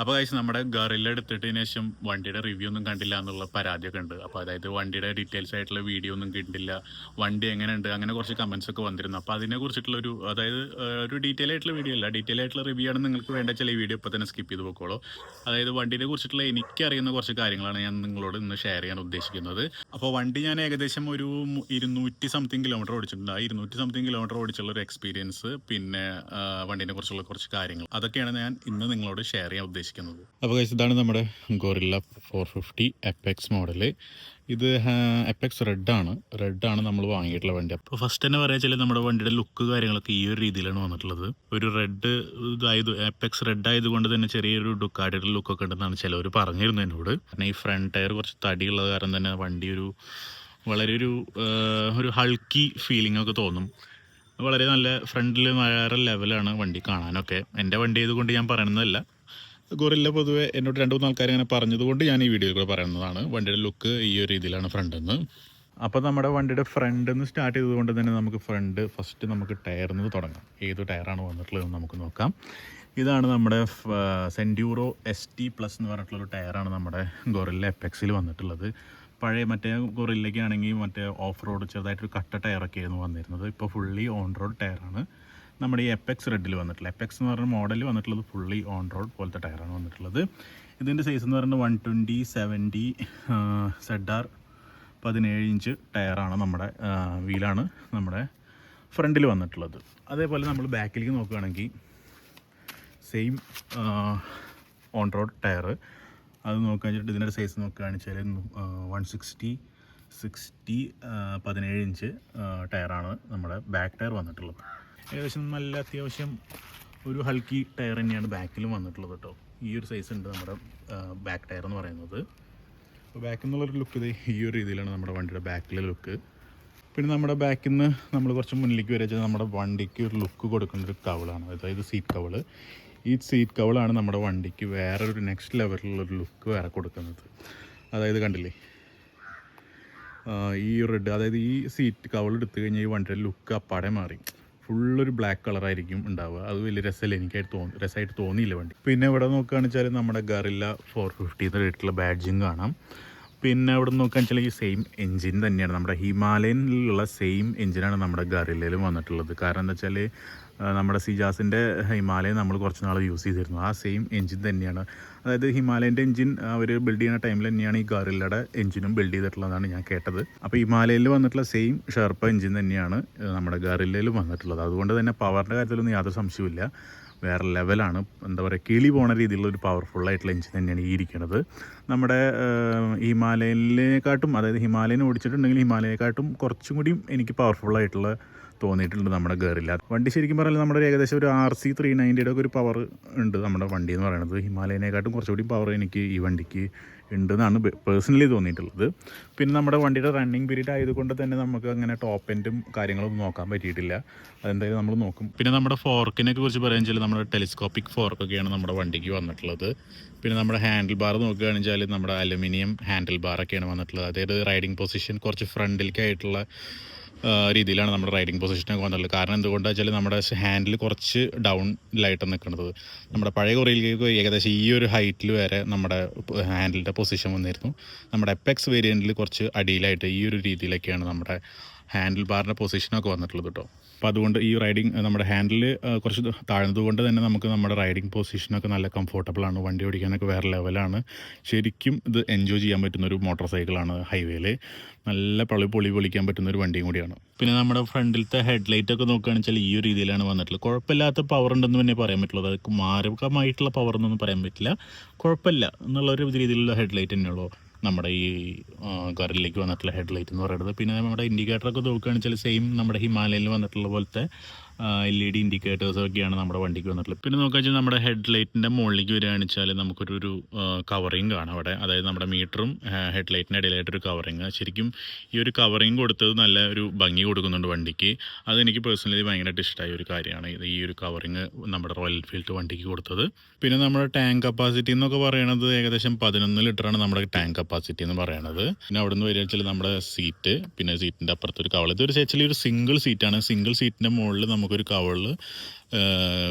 അപ്പോൾ കഴിച്ച് നമ്മുടെ ഗറില്ല എടുത്തിട്ടതിന് ശേഷം വണ്ടിയുടെ റിവ്യൂ ഒന്നും കണ്ടില്ല എന്നുള്ള പരാതിയൊക്കെ ഉണ്ട്. അപ്പോൾ അതായത് വണ്ടിയുടെ ഡീറ്റെയിൽസ് ആയിട്ടുള്ള വീഡിയോ ഒന്നും കിട്ടില്ല, വണ്ടി എങ്ങനെയുണ്ട് അങ്ങനെ കുറച്ച് കമൻസ് ഒക്കെ വന്നിരുന്നു. അപ്പോൾ അതിനെ കുറിച്ചിട്ടുള്ളൊരു അതായത് ഒരു ഡീറ്റെയിൽ ആയിട്ടുള്ള വീഡിയോ അല്ല, ഡീറ്റെയിൽ ആയിട്ടുള്ള റിവ്യൂ ആണ് നിങ്ങൾക്ക് വേണ്ട ചില വീഡിയോ ഇപ്പോൾ തന്നെ സ്കിപ്പ് ചെയ്ത് പോക്കോളൂ. അതായത് വണ്ടിനെ കുറിച്ചിട്ടുള്ള എനിക്കറിയുന്ന കുറച്ച് കാര്യങ്ങളാണ് ഞാൻ നിങ്ങളോട് ഇന്ന് ഷെയർ ചെയ്യാൻ ഉദ്ദേശിക്കുന്നത്. അപ്പോൾ വണ്ടി ഞാൻ ഏകദേശം ഒരു 200 സംതിങ് കിലോമീറ്റർ ഓടിച്ചിട്ടുണ്ട്. ആ 200 സംതിങ് കിലോമീറ്റർ ഓടിച്ചുള്ള ഒരു എക്സ്പീരിയൻസ്, പിന്നെ വണ്ടിനെ കുറിച്ചുള്ള കുറച്ച് കാര്യങ്ങൾ, അതൊക്കെയാണ് ഞാൻ ഇന്ന് നിങ്ങളോട് ഷെയർ ചെയ്യാൻ ഉദ്ദേശിക്കുന്നത്. അപ്പോൾ ഇതാണ് നമ്മുടെ ഗോറില്ല 450 എപ്പെക്സ് മോഡൽ. ഇത് എപ്പെക്സ് റെഡാണ് നമ്മൾ വാങ്ങിയിട്ടുള്ള വണ്ടി. അപ്പോൾ ഫസ്റ്റ് തന്നെ പറയാ വെച്ചാൽ നമ്മുടെ വണ്ടിയുടെ ലുക്ക് കാര്യങ്ങളൊക്കെ ഈ ഒരു രീതിയിലാണ് വന്നിട്ടുള്ളത്. ഒരു റെഡ് എപ്പെക്സ് റെഡ് ആയതുകൊണ്ട് തന്നെ ചെറിയൊരു ഡുക്കാഡിയുടെ ലുക്കൊക്കെ ഉണ്ടെന്നാണ് ചിലവർ പറഞ്ഞിരുന്നത് എന്നോട്. കാരണം ഈ ഫ്രണ്ട് ടയർ കുറച്ച് തടിയുള്ളത് കാരണം തന്നെ വണ്ടി വളരെ ഒരു ഹൾക്കി ഫീലിംഗ് ഒക്കെ തോന്നും. വളരെ നല്ല ഫ്രണ്ടിൽ വേറെ ലെവലാണ് വണ്ടി കാണാനൊക്കെ. എൻ്റെ വണ്ടി ആയതുകൊണ്ട് ഞാൻ പറയുന്നതല്ല, ഗോറില്ല പൊതുവെ എന്നോട് 2-3 ആൾക്കാർ അങ്ങനെ പറഞ്ഞതുകൊണ്ട് ഞാൻ ഈ വീഡിയോയിൽ കൂടെ പറയുന്നതാണ്. വണ്ടിയുടെ ലുക്ക് ഈ ഒരു രീതിയിലാണ് ഫ്രണ്ടെന്ന്. അപ്പോൾ നമ്മുടെ വണ്ടിയുടെ ഫ്രണ്ടിൽ സ്റ്റാർട്ട് ചെയ്തുകൊണ്ട് തന്നെ നമുക്ക് ഫസ്റ്റ് നമുക്ക് ടയറിൽ നിന്ന് തുടങ്ങാം. ഏത് ടയറാണ് വന്നിട്ടുള്ളതെന്ന് നമുക്ക് നോക്കാം. ഇതാണ് നമ്മുടെ സെൻഡ്യൂറോ ST+ എന്ന് പറഞ്ഞിട്ടുള്ളൊരു ടയറാണ് നമ്മുടെ ഗോറില്ല എപ്പെക്സിൽ വന്നിട്ടുള്ളത്. പഴയ മറ്റേ ഗോറില്ലയ്ക്കാണെങ്കിൽ മറ്റേ ഓഫ് റോഡ് ചെറുതായിട്ടൊരു കട്ട ടയറൊക്കെ ആയിരുന്നു വന്നിരുന്നത്. ഇപ്പോൾ ഫുള്ളി ഓൺ റോഡ് ടയറാണ് നമ്മുടെ ഈ എപ്പെക്സ് റെഡിൽ വന്നിട്ടുള്ളത്. എപ്പെക്സ് എന്ന് പറഞ്ഞ മോഡൽ വന്നിട്ടുള്ളത് ഫുള്ളി ഓൺ റോഡ് പോലത്തെ ടയറാണ് വന്നിട്ടുള്ളത്. ഇതിൻ്റെ സൈസ് എന്ന് പറയുന്നത് 120/70 ZR 17 ഇഞ്ച് ടയറാണ്. നമ്മുടെ വീലാണ് നമ്മുടെ ഫ്രണ്ടിൽ വന്നിട്ടുള്ളത്. അതേപോലെ നമ്മൾ ബാക്കിലേക്ക് നോക്കുകയാണെങ്കിൽ സെയിം ഓൺ റോഡ് ടയർ, അത് നോക്കുകയാണെന്ന് വെച്ചിട്ട് ഇതിൻ്റെ സൈസ് നോക്കുകയാണെന്ന് വെച്ചാൽ 160 17 ഇഞ്ച് ടയറാണ് നമ്മുടെ ബാക്ക് ടയർ വന്നിട്ടുള്ളത്. ഏകദേശം നല്ല അത്യാവശ്യം ഒരു ഹൾക്കി ടയർ തന്നെയാണ് ബാക്കിലും വന്നിട്ടുള്ളത് കേട്ടോ. ഈ ഒരു സൈസ് ഉണ്ട് നമ്മുടെ ബാക്ക് ടയർ എന്ന് പറയുന്നത്. അപ്പോൾ ബാക്കിൽ നിന്നുള്ളൊരു ലുക്ക് ഇത് ഈ ഒരു രീതിയിലാണ് നമ്മുടെ വണ്ടിയുടെ ബാക്കിലെ ലുക്ക്. പിന്നെ നമ്മുടെ ബാക്കിൽ നിന്ന് നമ്മൾ കുറച്ച് മുന്നിലേക്ക് വരെ വെച്ചാൽ നമ്മുടെ വണ്ടിക്ക് ഒരു ലുക്ക് കൊടുക്കുന്ന ഒരു കവളാണ്, അതായത് സീറ്റ് കവള്. ഈ സീറ്റ് കവളാണ് നമ്മുടെ വണ്ടിക്ക് വേറൊരു നെക്സ്റ്റ് ലെവലിലുള്ളൊരു ലുക്ക് വേറെ കൊടുക്കുന്നത്. അതായത് കണ്ടില്ലേ ഈ റെഡ്, അതായത് ഈ സീറ്റ് കവൾ എടുത്തു കഴിഞ്ഞാൽ ഈ വണ്ടിയുടെ ലുക്ക് അപ്പാടെ മാറി. ഫുള്ളൊരു ബ്ലാക്ക് കളറായിരിക്കും ഉണ്ടാവുക. അത് വലിയ രസമായിട്ട് തോന്നിയില്ല വണ്ടി. പിന്നെ ഇവിടെ നോക്കുകയാണെന്ന് വെച്ചാൽ നമ്മുടെ ഗറില്ല 450 റേറ്റുള്ള ബാഡ്ജിങ് കാണാം. പിന്നെ ഇവിടെ നോക്കുകയാണെന്ന് വെച്ചാൽ ഈ സെയിം എൻജിൻ തന്നെയാണ്, നമ്മുടെ ഹിമാലയനിലുള്ള സെയിം എൻജിനാണ് നമ്മുടെ ഗറില്ലയിലും വന്നിട്ടുള്ളത്. കാരണം എന്താ വെച്ചാൽ നമ്മുടെ സിജാസിൻ്റെ ഹിമാലയൻ നമ്മൾ കുറച്ച് നാൾ യൂസ് ചെയ്തിരുന്നു. ആ സെയിം എൻജിൻ തന്നെയാണ്. അതായത് ഹിമാലയൻ്റെ എൻജിൻ അവർ ബിൽഡ് ചെയ്യുന്ന ടൈമിൽ തന്നെയാണ് ഈ ഗറില്ലയുടെ എൻജിനും ബിൽഡ് ചെയ്തിട്ടുള്ളതാണ് ഞാൻ കേട്ടത്. അപ്പോൾ ഹിമാലയനിൽ വന്നിട്ടുള്ള സെയിം ഷെർപ്പ എൻജിൻ തന്നെയാണ് നമ്മുടെ ഗറില്ലയിലും വന്നിട്ടുള്ളത്. അതുകൊണ്ട് തന്നെ പവറിൻ്റെ കാര്യത്തിലൊന്നും യാതൊരു സംശയമില്ല, വേറെ ലെവലാണ്. എന്താ പറയുക, കിളി പോണ രീതിയിലുള്ള ഒരു പവർഫുള്ളായിട്ടുള്ള എൻജിൻ തന്നെയാണ് ഈ ഇരിക്കുന്നത്. നമ്മുടെ ഹിമാലയനിലേക്കാട്ടും, അതായത് ഹിമാലയൻ ഓടിച്ചിട്ടുണ്ടെങ്കിൽ ഹിമാലയനെക്കാട്ടും കുറച്ചും കൂടിയും എനിക്ക് പവർഫുള്ളായിട്ടുള്ള തോന്നിയിട്ടുണ്ട് നമ്മുടെ ഗറില്ല വണ്ടി. ശരിക്കും പറഞ്ഞാൽ നമ്മുടെ ഏകദേശം ഒരു RC 390 ഒക്കെ ഒരു പവർ ഉണ്ട് നമ്മുടെ വണ്ടി എന്ന് പറയുന്നത്. ഹിമാലയനെക്കാട്ടും കുറച്ചുകൂടി പവർ എനിക്ക് ഈ വണ്ടിക്ക് ഉണ്ടെന്നാണ് പേഴ്സണലി തോന്നിയിട്ടുള്ളത്. പിന്നെ നമ്മുടെ വണ്ടിയുടെ റണ്ണിങ് പീരീഡ് ആയതുകൊണ്ട് തന്നെ നമുക്ക് അങ്ങനെ ടോപ്പ് എൻഡും കാര്യങ്ങളൊന്നും നോക്കാൻ പറ്റിയിട്ടില്ല. അതെന്തായാലും നമ്മൾ നോക്കും. പിന്നെ നമ്മുടെ ഫോർക്കിനെ കുറിച്ച് പറയാൻ വെച്ചാൽ നമ്മുടെ ടെലിസ്കോപ്പിക് ഫോർക്കൊക്കെയാണ് നമ്മുടെ വണ്ടിക്ക് വന്നിട്ടുള്ളത്. പിന്നെ നമ്മുടെ ഹാൻഡിൽ ബാർ നോക്കുകയാണെന്ന് വെച്ചാൽ നമ്മുടെ അലുമിനിയം ഹാൻഡിൽ ബാറൊക്കെയാണ് വന്നിട്ടുള്ളത്. അതായത് റൈഡിങ് പൊസിഷൻ കുറച്ച് ഫ്രണ്ടിലേക്കായിട്ടുള്ള രീതിയിലാണ് നമ്മുടെ റൈഡിങ് പൊസിഷനൊക്കെ വന്നിട്ടുള്ളത്. കാരണം എന്തുകൊണ്ടാണെന്ന് വെച്ചാൽ നമ്മുടെ ഹാൻഡിൽ കുറച്ച് ഡൗണിലായിട്ട് നിൽക്കുന്നത്. നമ്മുടെ പഴയ കൊറിയയിലേക്ക് ഏകദേശം ഈ ഒരു ഹൈറ്റിൽ വരെ നമ്മുടെ ഹാൻഡിലിൻ്റെ പൊസിഷൻ വന്നിരുന്നു. നമ്മുടെ എപ്പെക്സ് വേരിയൻറ്റിൽ കുറച്ച് അടിയിലായിട്ട് ഈ ഒരു രീതിയിലൊക്കെയാണ് നമ്മുടെ ഹാൻഡിൽ ബാറിൻ്റെ പൊസിഷനൊക്കെ വന്നിട്ടുള്ളത് കേട്ടോ. അപ്പോൾ അതുകൊണ്ട് ഈ നമ്മുടെ ഹാൻഡിൽ കുറച്ച് താഴ്ന്നതുകൊണ്ട് തന്നെ നമുക്ക് നമ്മുടെ റൈഡിങ് പൊസിഷനൊക്കെ നല്ല കംഫോർട്ടബിളാണ്. വണ്ടി ഓടിക്കാനൊക്കെ വേറെ ലെവലാണ്. ശരിക്കും ഇത് എൻജോയ് ചെയ്യാൻ പറ്റുന്നൊരു മോട്ടോർ സൈക്കിളാണ്. ഹൈവേയിൽ നല്ല പൊളിക്കാൻ പറ്റുന്നൊരു വണ്ടിയും കൂടിയാണ്. പിന്നെ നമ്മുടെ ഫ്രണ്ടിലത്തെ ഹെഡ്ലൈറ്റൊക്കെ നോക്കുകയാണെന്ന് വെച്ചാൽ ഈ ഒരു രീതിയിലാണ് വന്നിട്ടുള്ളത്. കുഴപ്പമില്ലാത്ത പവർ ഉണ്ടെന്ന് തന്നെ പറയാൻ പറ്റുള്ളൂ. അതൊക്കെ മാരകമായിട്ടുള്ള പവർ എന്നൊന്നും പറയാൻ പറ്റില്ല, കുഴപ്പമില്ല എന്നുള്ളൊരു രീതിയിലുള്ള ഹെഡ്ലൈറ്റ് തന്നെയുള്ളൂ നമ്മുടെ ഈ ഗറില്ലയ്ക്ക് വന്നിട്ടുള്ള ഹെഡ്ലൈറ്റ് എന്ന് പറയുന്നത്. പിന്നെ നമ്മുടെ ഇൻഡിക്കേറ്ററൊക്കെ നോക്കുകയാണെന്ന് വെച്ചാൽ സെയിം നമ്മുടെ ഹിമാലയനിൽ വന്നിട്ടുള്ള പോലത്തെ LED ഇൻഡിക്കേറ്റേഴ്സൊക്കെയാണ് നമ്മുടെ വണ്ടിക്ക് വന്നിട്ടുള്ളത്. പിന്നെ നോക്കുക വെച്ചാൽ നമ്മുടെ ഹെഡ്ലൈറ്റിൻ്റെ മുകളിലേക്ക് വരികയാണെന്ന് വെച്ചാൽ നമുക്കൊരു കവറിങ് കാണാം അവിടെ. അതായത് നമ്മുടെ മീറ്ററും ഹെഡ്ലൈറ്റിൻ്റെ ഇടയിലായിട്ടൊരു കവറിങ്. ശരിക്കും ഈ ഒരു കവറിങ് കൊടുത്തത് നല്ല ഒരു ഭംഗി കൊടുക്കുന്നുണ്ട് വണ്ടിക്ക്. അതെനിക്ക് പേഴ്സണലി ഭയങ്കരമായിട്ട് ഇഷ്ടമായ ഒരു കാര്യമാണ് ഈ ഒരു കവറിങ് നമ്മുടെ റോയൽ എൻഫീൽഡ് വണ്ടിക്ക് കൊടുത്തത്. പിന്നെ നമ്മുടെ ടാങ്ക് കപ്പാസിറ്റി എന്നൊക്കെ പറയുന്നത് ഏകദേശം 11 ലിറ്ററാണ് നമ്മുടെ ടാങ്ക് കപ്പാസിറ്റി എന്ന് പറയുന്നത്. പിന്നെ അവിടെ നിന്ന് വരിക വെച്ചാൽ നമ്മുടെ സീറ്റ്, പിന്നെ സീറ്റിൻ്റെ അപ്പുറത്തൊരു കവൾ. ഇതൊരു ആക്ച്വലി ഒരു സിംഗിൾ സീറ്റാണ്. സിംഗിൾ സീറ്റിൻ്റെ മുകളിൽ നമുക്ക് നമുക്കൊരു കവളിൽ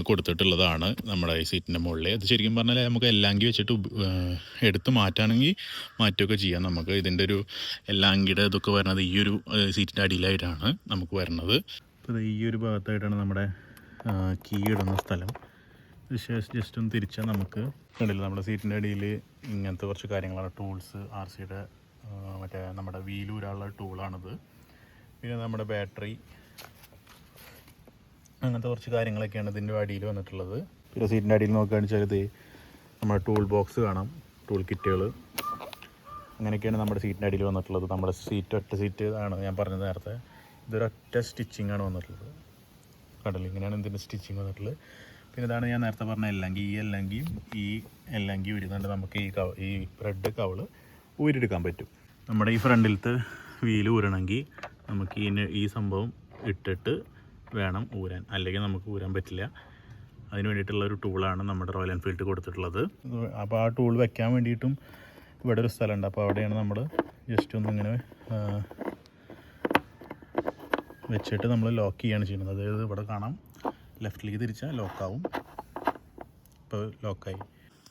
കൊടുത്തിട്ടുള്ളതാണ് നമ്മുടെ ഈ സീറ്റിൻ്റെ മുകളിൽ. അത് ശരിക്കും പറഞ്ഞാൽ നമുക്ക് എല്ലാങ്കി വെച്ചിട്ട് എടുത്ത് മാറ്റുകയാണെങ്കിൽ മാറ്റുകയൊക്കെ ചെയ്യാം. നമുക്ക് ഇതിൻ്റെ ഒരു എല്ലാങ്കിയുടെ ഇതൊക്കെ വരുന്നത് ഈ ഒരു സീറ്റിൻ്റെ അടിയിലായിട്ടാണ് നമുക്ക് വരുന്നത്. അപ്പോൾ ഈ ഒരു ഭാഗത്തായിട്ടാണ് നമ്മുടെ കീ ഇടുന്ന സ്ഥലം. ജസ്റ്റ് ഒന്ന് തിരിച്ചാൽ നമുക്ക് കണ്ടില്ല, നമ്മുടെ സീറ്റിൻ്റെ അടിയിൽ ഇങ്ങനത്തെ കുറച്ച് കാര്യങ്ങളാണ്. ടൂൾസ്, RCയുടെ മറ്റേ നമ്മുടെ വീലൂരാനുള്ള ടൂളാണിത്. പിന്നെ നമ്മുടെ ബാറ്ററി, അങ്ങനത്തെ കുറച്ച് കാര്യങ്ങളൊക്കെയാണ് ഇതിൻ്റെ അടിയിൽ വന്നിട്ടുള്ളത്. പിന്നെ സീറ്റിൻ്റെ അടിയിൽ നോക്കുകയാണെന്ന് വെച്ചാൽ ഇത് നമ്മുടെ ടൂൾ ബോക്സ് കാണാം, ടൂൾ കിറ്റുകൾ, അങ്ങനെയൊക്കെയാണ് നമ്മുടെ സീറ്റിൻ്റെ അടിയിൽ വന്നിട്ടുള്ളത്. നമ്മുടെ സീറ്റ് ഒറ്റ സീറ്റ് ആണ് ഞാൻ പറഞ്ഞത് നേരത്തെ. ഇതൊരൊറ്റ സ്റ്റിച്ചിങ് ആണ് വന്നിട്ടുള്ളത്. കണ്ടില്ല, ഇങ്ങനെയാണ് ഇതിൻ്റെ സ്റ്റിച്ചിങ് വന്നിട്ടുള്ളത്. പിന്നെ ഇതാണ് ഞാൻ നേരത്തെ പറഞ്ഞ എല്ലങ്കി. ഈ എല്ലങ്കിയും ഈ എല്ലങ്കി വരുന്നുണ്ട്. നമുക്ക് ഈ ബ്രെഡ് കവള് ഊരിയെടുക്കാൻ പറ്റും. നമ്മുടെ ഈ ഫ്രണ്ടിലത്തെ വീല് ഊരണമെങ്കിൽ നമുക്ക് ഈ സംഭവം ഇട്ടിട്ട് വേണം ഊരാൻ, അല്ലെങ്കിൽ നമുക്ക് ഊരാൻ പറ്റില്ല. അതിന് വേണ്ടിയിട്ടുള്ള ഒരു ടൂളാണ് നമ്മുടെ റോയൽ എൻഫീൽഡ് കൊടുത്തിട്ടുള്ളത്. അപ്പോൾ ആ ടൂൾ വെക്കാൻ വേണ്ടിയിട്ടും ഇവിടെ ഒരു സ്ഥലമുണ്ട്. അപ്പോൾ അവിടെയാണ് നമ്മൾ ജസ്റ്റ് ഒന്നിങ്ങനെ വെച്ചിട്ട് നമ്മൾ ലോക്ക് ചെയ്യുകയാണ് ചെയ്യുന്നത്. അതായത് ഇവിടെ കാണാം, ലെഫ്റ്റിലേക്ക് തിരിച്ചാൽ ലോക്കാവും. ഇപ്പോൾ ലോക്കായി.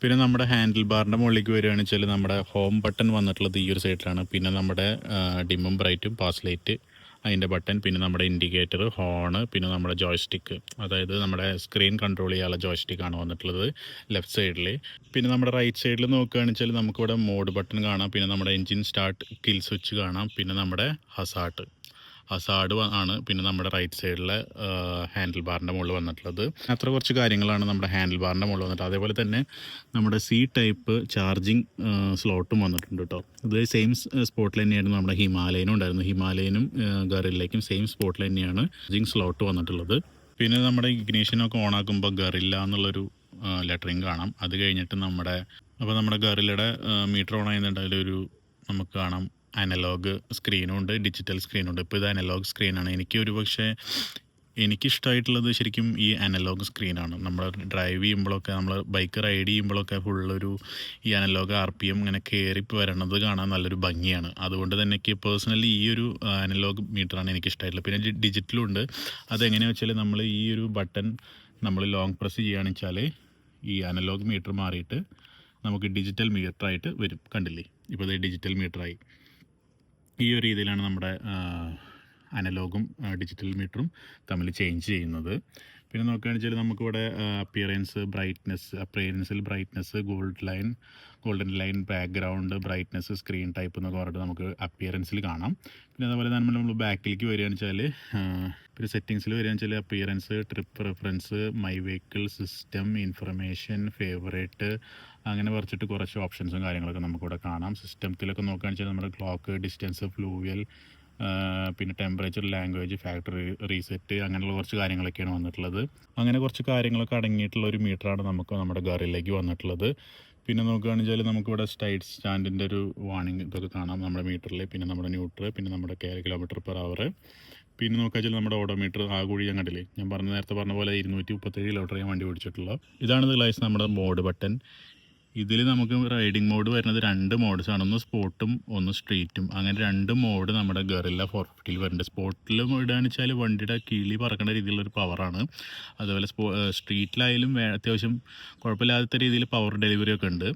പിന്നെ നമ്മുടെ ഹാൻഡിൽ ബാറിൻ്റെ മുകളിലേക്ക് വരികയാണെന്ന് വെച്ചാൽ നമ്മുടെ ഹോം ബട്ടൺ വന്നിട്ടുള്ളത് ഈ ഒരു സൈഡിലാണ്. പിന്നെ നമ്മുടെ ഡിമ്മും ബ്രൈറ്റും പാസ് ലൈറ്റ് അതിൻ്റെ ബട്ടൺ, പിന്നെ നമ്മുടെ ഇൻഡിക്കേറ്റർ, ഹോണ്, പിന്നെ നമ്മുടെ ജോയ്സ്റ്റിക്ക്, അതായത് നമ്മുടെ സ്ക്രീൻ കൺട്രോൾ ചെയ്യാനുള്ള ജോയ്സ്റ്റിക്കാണ് വന്നിട്ടുള്ളത് ലെഫ്റ്റ് സൈഡിൽ. പിന്നെ നമ്മുടെ റൈറ്റ് സൈഡിൽ നോക്കുകയാണെന്ന് വെച്ചാൽ നമുക്കിവിടെ മോഡ് ബട്ടൺ കാണാം. പിന്നെ നമ്മുടെ എൻജിൻ സ്റ്റാർട്ട് കിൽ സ്വിച്ച് കാണാം. പിന്നെ നമ്മുടെ ഹസാർഡ് ആണ് പിന്നെ നമ്മുടെ റൈറ്റ് സൈഡിലെ ഹാൻഡിൽ ബാറിൻ്റെ മുകളിൽ വന്നിട്ടുള്ളത്. അത്ര കുറച്ച് കാര്യങ്ങളാണ് നമ്മുടെ ഹാൻഡിൽ ബാറിൻ്റെ മുകളിൽ വന്നിട്ട്. അതേപോലെ തന്നെ നമ്മുടെ ടൈപ്പ് ചാർജിങ് സ്ലോട്ടും വന്നിട്ടുണ്ട് കേട്ടോ. ഇത് സെയിം സ്പോട്ടിൽ തന്നെയായിരുന്നു നമ്മുടെ ഹിമാലയനും ഉണ്ടായിരുന്നു. ഹിമാലയനും ഗറില്ലയ്ക്കും സെയിം സ്പോട്ടിൽ തന്നെയാണ് ചാർജിങ് സ്ലോട്ട് വന്നിട്ടുള്ളത്. പിന്നെ നമ്മുടെ ഇഗ്നീഷനൊക്കെ ഓൺ ആക്കുമ്പോൾ ഗറില്ല എന്നുള്ളൊരു ലെറ്ററിങ് കാണാം. അത് കഴിഞ്ഞിട്ട് നമ്മുടെ ഗറില്ലയുടെ മീറ്റർ ഓൺ ആയിരുന്നുണ്ട്. അതിലൊരു നമുക്ക് കാണാം അനലോഗ് സ്ക്രീനും ഉണ്ട്, ഡിജിറ്റൽ സ്ക്രീനുണ്ട്. ഇപ്പോൾ ഇത് അനലോഗ് സ്ക്രീനാണ്. എനിക്കിഷ്ടമായിട്ടുള്ളത് ശരിക്കും ഈ അനലോഗ് സ്ക്രീനാണ്. നമ്മൾ ഡ്രൈവ് ചെയ്യുമ്പോഴൊക്കെ, നമ്മൾ ബൈക്ക് റൈഡ് ചെയ്യുമ്പോഴൊക്കെ ഫുള്ളൊരു ഈ അനലോഗ് RPM ഇങ്ങനെ കയറി വരണത് കാണാൻ നല്ലൊരു ഭംഗിയാണ്. അതുകൊണ്ട് തന്നെ എനിക്ക് പേഴ്സണലി ഈ ഒരു അനലോഗ് മീറ്ററാണ് എനിക്കിഷ്ടമായിട്ടുള്ളത്. പിന്നെ ഡിജിറ്റലും ഉണ്ട്. അതെങ്ങനെയാണെന്ന് വെച്ചാൽ നമ്മൾ ഈ ഒരു ബട്ടൺ നമ്മൾ ലോങ് പ്രസ് ചെയ്യുകയാണെന്ന് വെച്ചാൽ ഈ അനലോഗ് മീറ്റർ മാറിയിട്ട് നമുക്ക് ഡിജിറ്റൽ മീറ്ററായിട്ട് വരും. കണ്ടില്ലേ, ഇപ്പോൾ ഇത് ഡിജിറ്റൽ മീറ്ററായി. ഈ ഒരു രീതിയിലാണ് നമ്മുടെ അനലോഗും ഡിജിറ്റൽ മീറ്ററും തമ്മിൽ ചേഞ്ച് ചെയ്യുന്നത്. പിന്നെ നോക്കുകയാണെന്ന് വെച്ചാൽ നമുക്കിവിടെ അപ്പിയറൻസിൽ brightness, golden line, background, brightness, screen type എന്നൊക്കെ പറഞ്ഞിട്ട് നമുക്ക് അപ്പിയറൻസിൽ കാണാം. പിന്നെ അതുപോലെ തന്നെ നമ്മൾ ബാക്കിലേക്ക് വരികയാണെന്ന് വെച്ചാൽ പിന്നെ സെറ്റിങ്സിൽ വരികയാണെന്ന് വെച്ചാൽ appearance, trip preference, my vehicle, system, information, favourite, അങ്ങനെ കുറച്ചിട്ട് കുറച്ച് ഓപ്ഷൻസും കാര്യങ്ങളൊക്കെ നമുക്കിവിടെ കാണാം. സിസ്റ്റത്തിലൊക്കെ നോക്കുകയാണെന്ന് വെച്ചാൽ നമ്മുടെ ക്ലോക്ക്, ഡിസ്റ്റൻസ്, ഫ്ലൂവൽ, പിന്നെ ടെമ്പറേച്ചർ, ലാംഗ്വേജ്, ഫാക്ടറി റീസെറ്റ്, അങ്ങനെയുള്ള കുറച്ച് കാര്യങ്ങളൊക്കെയാണ് വന്നിട്ടുള്ളത്. അങ്ങനെ കുറച്ച് കാര്യങ്ങളൊക്കെ അടങ്ങിയിട്ടുള്ള ഒരു മീറ്ററാണ് നമുക്ക് നമ്മുടെ ഗറിലേക്ക് വന്നിട്ടുള്ളത്. പിന്നെ നോക്കുകയാണെന്ന് വെച്ചാൽ നമുക്കിവിടെ സൈഡ് സ്റ്റാൻഡിൻ്റെ ഒരു വാർണിംഗ് ഇതൊക്കെ കാണാം നമ്മുടെ മീറ്ററിൽ. പിന്നെ നമ്മുടെ ന്യൂട്രൽ, പിന്നെ നമ്മുടെ കിലോമീറ്റർ പെർ അവർ. പിന്നെ നോക്കുക വെച്ചാൽ നമ്മുടെ ഓഡോമീറ്റർ ആ കുഴി ഞാൻ കണ്ടില്ലേ, ഞാൻ നേരത്തെ പറഞ്ഞ പോലെ 237 കിലോമീറ്റർ ഞാൻ വണ്ടി ഓടിച്ചിട്ടുള്ളത്. ഇതാണ് ഗൈസ് നമ്മുടെ മോഡ് ബട്ടൺ. ഇതിൽ നമുക്ക് റൈഡിങ് മോഡ് വരുന്നത് 2 മോഡ്സാണ്. ഒന്ന് സ്പോർട്ടും ഒന്ന് സ്ട്രീറ്റും. അങ്ങനെ 2 മോഡ് നമ്മുടെ ഗറില്ല 450 വരുന്നുണ്ട്. സ്പോർട്ടിൽ ഇടുകയെന്ന് വെച്ചാൽ വണ്ടിയുടെ കിളി പറക്കേണ്ട രീതിയിലുള്ളൊരു പവറാണ്. അതുപോലെ സ്ട്രീറ്റിലായാലും അത്യാവശ്യം കുഴപ്പമില്ലാത്ത രീതിയിൽ പവർ ഡെലിവറി ഒക്കെ ഉണ്ട്.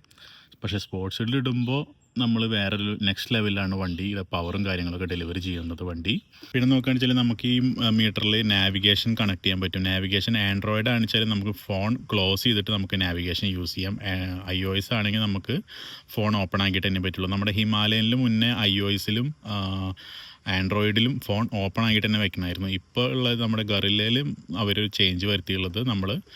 പക്ഷേ സ്പോർട്സിൽ ഇടുമ്പോൾ നമ്മൾ വേറൊരു നെക്സ്റ്റ് ലെവലിലാണ് വണ്ടി പവറും കാര്യങ്ങളൊക്കെ ഡെലിവറി ചെയ്യുന്നത് വണ്ടി. പിന്നെ നോക്കുകയാണെന്ന് വെച്ചാൽ നമുക്ക് ഈ മീറ്ററിൽ നാവിഗേഷൻ കണക്ട് ചെയ്യാൻ പറ്റും. നാവിഗേഷൻ ആൻഡ്രോയിഡ് ആണെന്ന് വെച്ചാൽ നമുക്ക് ഫോൺ ക്ലോസ് ചെയ്തിട്ട് നമുക്ക് നാവിഗേഷൻ യൂസ് ചെയ്യാം. iOS ആണെങ്കിൽ നമുക്ക് ഫോൺ ഓപ്പൺ ആക്കിയിട്ട് തന്നെ പറ്റുള്ളൂ. നമ്മുടെ ഹിമാലയനിൽ മുന്നേ iOSലും ആൻഡ്രോയിഡിലും ഫോൺ ഓപ്പൺ ആക്കിയിട്ട് തന്നെ വെക്കണമായിരുന്നു. ഇപ്പോൾ ഉള്ളത് നമ്മുടെ ഗറില്ലയിലും അവർ ചേഞ്ച് വരുത്തിയുള്ളത് നമ്മുടെ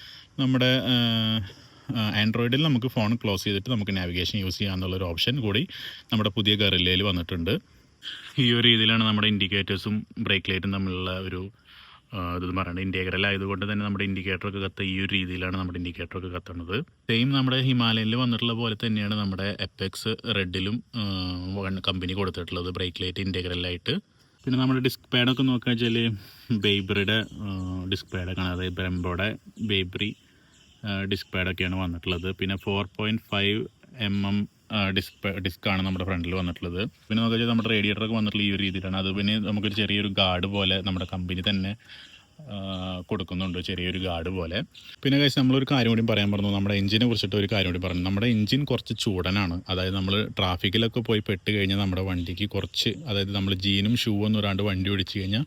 ആൻഡ്രോയിഡിൽ നമുക്ക് ഫോൺ ക്ലോസ് ചെയ്തിട്ട് നമുക്ക് നാവിഗേഷൻ യൂസ് ചെയ്യാമെന്നുള്ളൊരു ഓപ്ഷൻ കൂടി നമ്മുടെ പുതിയ ഗറില്ലയിൽ വന്നിട്ടുണ്ട്. ഈ ഒരു രീതിയിലാണ് നമ്മുടെ ഇൻഡിക്കേറ്റേഴ്സും ബ്രേക്ക് ലൈറ്റും തമ്മിലുള്ള ഒരു ഇതെന്ന് പറയുന്നത്. ഇൻറ്റഗ്രൽ ആയതുകൊണ്ട് തന്നെ നമ്മുടെ ഇൻഡിക്കേറ്ററൊക്കെ കത്തുക ഈ ഒരു രീതിയിലാണ് നമ്മുടെ ഇൻഡിക്കേറ്ററൊക്കെ കത്തുന്നത്. സെയിം നമ്മുടെ ഹിമാലയനിൽ വന്നിട്ടുള്ള പോലെ തന്നെയാണ് നമ്മുടെ എപ്പെക്സ് റെഡിലും കമ്പനി കൊടുത്തിട്ടുള്ളത് ബ്രേക്ക് ലൈറ്റ് ഇൻറ്റഗ്രലായിട്ട്. പിന്നെ നമ്മുടെ ഡിസ്ക് പാഡൊക്കെ നോക്കുക വെച്ചാൽ ബേബ്രിയുടെ ഡിസ്ക് പാഡൊക്കെയാണ്, അതായത് ബ്രെംബോയുടെ ബേബ്രി ഡിസ്ക് പാഡൊക്കെയാണ് വന്നിട്ടുള്ളത്. പിന്നെ 4.5 mm ഡിസ്ക്കാണ് നമ്മുടെ ഫ്രണ്ടിൽ വന്നിട്ടുള്ളത്. പിന്നെ നോക്കുക നമ്മുടെ റേഡിയേറ്ററൊക്കെ വന്നിട്ടുള്ള ഈ ഒരു രീതിയിലാണ്. അത് പിന്നെ നമുക്കൊരു ചെറിയൊരു ഗാർഡ് പോലെ നമ്മുടെ കമ്പനി തന്നെ കൊടുക്കുന്നുണ്ട്, ചെറിയൊരു ഗാർഡ് പോലെ. പിന്നെ കഴിച്ച് നമ്മളൊരു കാര്യം കൂടി പറയാൻ പറഞ്ഞു, നമ്മുടെ എഞ്ചിനെ കുറിച്ചിട്ട് ഒരു കാര്യം കൂടി പറഞ്ഞു. നമ്മുടെ എഞ്ചിൻ കുറച്ച് ചൂടനാണ്. അതായത് നമ്മൾ ട്രാഫിക്കിലൊക്കെ പോയി പെട്ട് കഴിഞ്ഞാൽ നമ്മുടെ വണ്ടിക്ക് കുറച്ച്, അതായത് നമ്മൾ ജീനും ഷൂ ഒന്നും ഇടാണ്ട് വണ്ടി ഓടിച്ച് കഴിഞ്ഞാൽ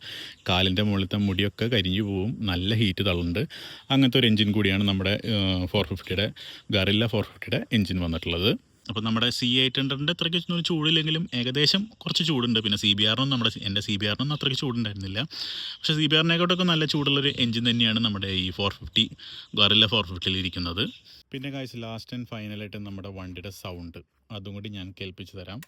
കാലിൻ്റെ മുകളിലത്തെ മുടിയൊക്കെ കരിഞ്ഞു പോവും, നല്ല ഹീറ്റ് തള്ളുന്നുണ്ട്. അങ്ങനത്തെ ഒരു എഞ്ചിൻ കൂടിയാണ് നമ്മുടെ 450യുടെ ഗറില്ല 450യുടെ എഞ്ചിൻ വന്നിട്ടുള്ളത്. അപ്പോൾ നമ്മുടെ C800ൻ്റെ അത്രയ്ക്ക് ചൂടില്ലെങ്കിലും ഏകദേശം കുറച്ച് ചൂടുണ്ട്. പിന്നെ CBR എൻ്റെ CBR അത്രയ്ക്ക് ചൂടുണ്ടായിരുന്നില്ല. പക്ഷേ CBRനെക്കാട്ടൊക്കെ നല്ല ചൂടുള്ളൊരു എഞ്ചിൻ തന്നെയാണ് നമ്മുടെ ഈ 450 ഗറില്ല 450യിൽ ഇരിക്കുന്നത്. പിന്നെ ഗൈസ് ലാസ്റ്റ് ആൻഡ് ഫൈനലായിട്ട് നമ്മുടെ വണ്ടിയുടെ സൗണ്ട് അതും കൂടി ഞാൻ കേൾപ്പിച്ച് തരാം.